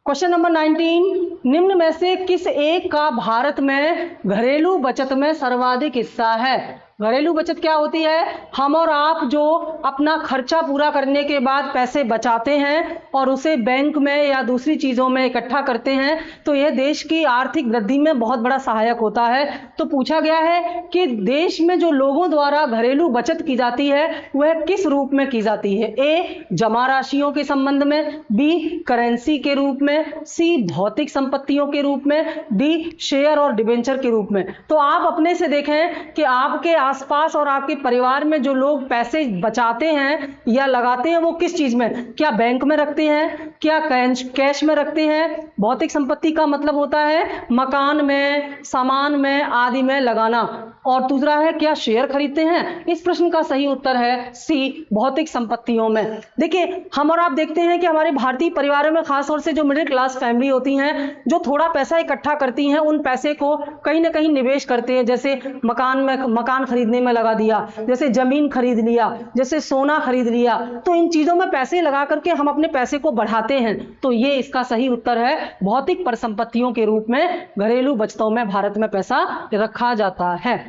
क्वेश्चन नंबर 19, निम्न में से किस एक का भारत में घरेलू बचत में सर्वाधिक हिस्सा है? घरेलू बचत क्या होती है? हम और आप जो अपना खर्चा पूरा करने के बाद पैसे बचाते हैं और उसे बैंक में या दूसरी चीज़ों में इकट्ठा करते हैं, तो यह देश की आर्थिक वृद्धि में बहुत बड़ा सहायक होता है। तो पूछा गया है कि देश में जो लोगों द्वारा घरेलू बचत की जाती है वह किस रूप में की जाती है? ए, जमा राशियों के संबंध में, बी, करेंसी के रूप में, सी, भौतिक संपत्तियों के रूप में, डी, शेयर और डिबेंचर के रूप में। तो आप अपने से देखें कि आपके आसपास और आपके परिवार में जो लोग पैसे बचाते हैं या लगाते हैं वो किस चीज में, क्या बैंक में रखते हैं, क्या कैश में रखते हैं? भौतिक संपत्ति का मतलब होता है मकान में, सामान में आदि में लगाना। और दूसरा है क्या शेयर खरीदते हैं? इस प्रश्न का सही उत्तर है सी, भौतिक संपत्तियों में। देखिए हम और आप देखते हैं कि हमारे भारतीय परिवारों में खासतौर से जो मिडिल क्लास फैमिली होती हैं, जो थोड़ा पैसा इकट्ठा करती हैं, उन पैसे को कहीं ना कहीं निवेश करते हैं। जैसे मकान खरीदने में लगा दिया, जैसे जमीन खरीद लिया, जैसे सोना खरीद लिया। तो इन चीजों में पैसे लगा करके हम अपने पैसे को बढ़ाते हैं। तो ये इसका सही उत्तर है, भौतिक परिसंपत्तियों के रूप में घरेलू बचतों में भारत में पैसा रखा जाता है।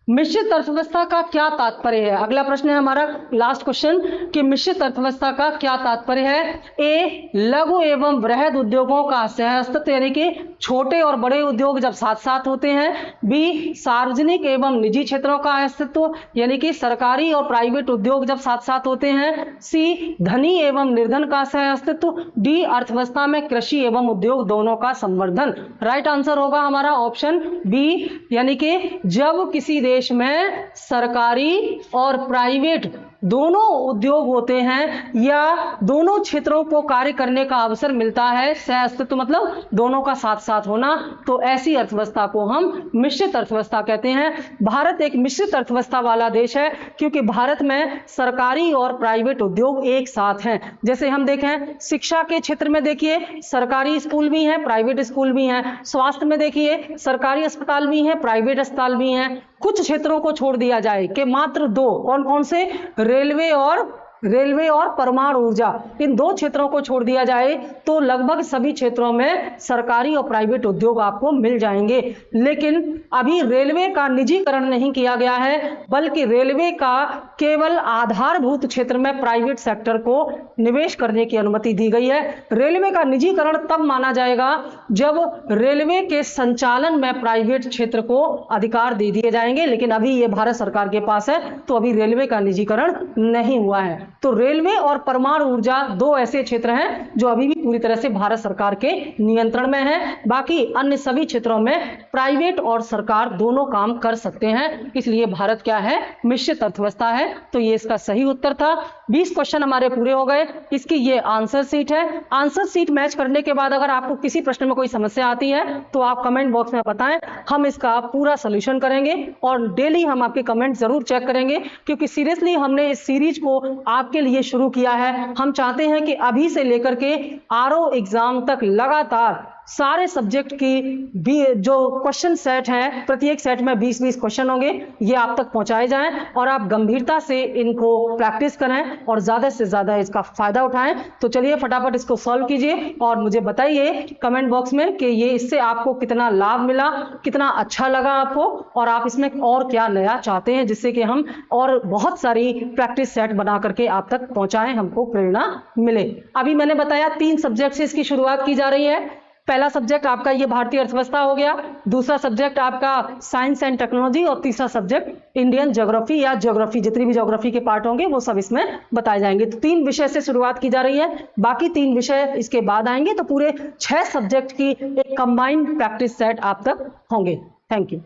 मिश्रित अर्थव्यवस्था का क्या तात्पर्य है? अगला प्रश्न है हमारा, लास्ट क्वेश्चन, कि मिश्रित अर्थव्यवस्था का क्या तात्पर्य है? ए, लघु एवं वृहद उद्योगों का सहअस्तित्व, यानी कि छोटे और बड़े उद्योग जब साथ साथ होते हैं। बी, सार्वजनिक एवं निजी क्षेत्रों का अस्तित्व, यानी कि सरकारी और प्राइवेट उद्योग जब साथ साथ होते हैं। सी, धनी एवं निर्धन का सहअस्तित्व। डी, अर्थव्यवस्था में कृषि एवं उद्योग दोनों का संवर्धन। राइट आंसर होगा हमारा ऑप्शन बी, यानी कि जब किसी देश में सरकारी और प्राइवेट दोनों उद्योग होते हैं या दोनों क्षेत्रों को कार्य करने का अवसर मिलता है, सहअस्तित्व मतलब दोनों का साथ साथ होना, तो ऐसी अर्थव्यवस्था को हम मिश्रित अर्थव्यवस्था कहते हैं। भारत एक मिश्रित अर्थव्यवस्था वाला देश है क्योंकि भारत में सरकारी और प्राइवेट उद्योग एक साथ हैं। जैसे हम देखें शिक्षा के क्षेत्र में, देखिए सरकारी स्कूल भी हैं, प्राइवेट स्कूल भी हैं। स्वास्थ्य में देखिए सरकारी अस्पताल भी हैं, प्राइवेट अस्पताल भी हैं। कुछ क्षेत्रों को छोड़ दिया जाए कि मात्र दो, कौन कौन से, रेलवे और परमाणु ऊर्जा, इन दो क्षेत्रों को छोड़ दिया जाए तो लगभग सभी क्षेत्रों में सरकारी और प्राइवेट उद्योग आपको मिल जाएंगे। लेकिन अभी रेलवे का निजीकरण नहीं किया गया है, बल्कि रेलवे का केवल आधारभूत क्षेत्र में प्राइवेट सेक्टर को निवेश करने की अनुमति दी गई है। रेलवे का निजीकरण तब माना जाएगा जब रेलवे के संचालन में प्राइवेट क्षेत्र को अधिकार दे दिए जाएंगे, लेकिन अभी ये भारत सरकार के पास है तो अभी रेलवे का निजीकरण नहीं हुआ है। तो रेलवे और परमाणु ऊर्जा दो ऐसे क्षेत्र हैं जो अभी भी पूरी तरह से भारत सरकार के नियंत्रण में है। बाकी अन्य सभी क्षेत्रों में प्राइवेट और सरकार दोनों काम कर सकते हैं, इसलिए भारत क्या है, मिश्रित अर्थव्यवस्था है। तो ये इसका सही उत्तर था। 20 क्वेश्चन हमारे पूरे हो गए। इसकी ये आंसर सीट है। आंसर सीट मैच करने के बाद अगर आपको किसी प्रश्न में कोई समस्या आती है तो आप कमेंट बॉक्स में बताएं, हम इसका पूरा सोल्यूशन करेंगे और डेली हम आपके कमेंट जरूर चेक करेंगे, क्योंकि सीरियसली हमने इस सीरीज को आपके लिए शुरू किया है। हम चाहते हैं कि अभी से लेकर के आरओ एग्जाम तक लगातार सारे सब्जेक्ट की जो क्वेश्चन सेट हैं, प्रत्येक सेट में 20-20 क्वेश्चन होंगे, ये आप तक पहुंचाए जाएं और आप गंभीरता से इनको प्रैक्टिस करें और ज्यादा से ज्यादा इसका फायदा उठाएं। तो चलिए फटाफट इसको सॉल्व कीजिए और मुझे बताइए कमेंट बॉक्स में कि ये इससे आपको कितना लाभ मिला, कितना अच्छा लगा आपको, और आप इसमें और क्या नया चाहते हैं जिससे कि हम और बहुत सारी प्रैक्टिस सेट बना करके आप तक पहुंचाएं, हमको प्रेरणा मिले। अभी मैंने बताया 3 सब्जेक्ट से इसकी शुरुआत की जा रही है। पहला सब्जेक्ट आपका ये भारतीय अर्थव्यवस्था हो गया, दूसरा सब्जेक्ट आपका साइंस एंड टेक्नोलॉजी, और तीसरा सब्जेक्ट इंडियन ज्योग्राफी या ज्योग्राफी, जितनी भी ज्योग्राफी के पार्ट होंगे वो सब इसमें बताए जाएंगे। तो 3 विषय से शुरुआत की जा रही है, बाकी 3 विषय इसके बाद आएंगे, तो पूरे 6 सब्जेक्ट की एक कंबाइंड प्रैक्टिस सेट आप तक होंगे। Thank you.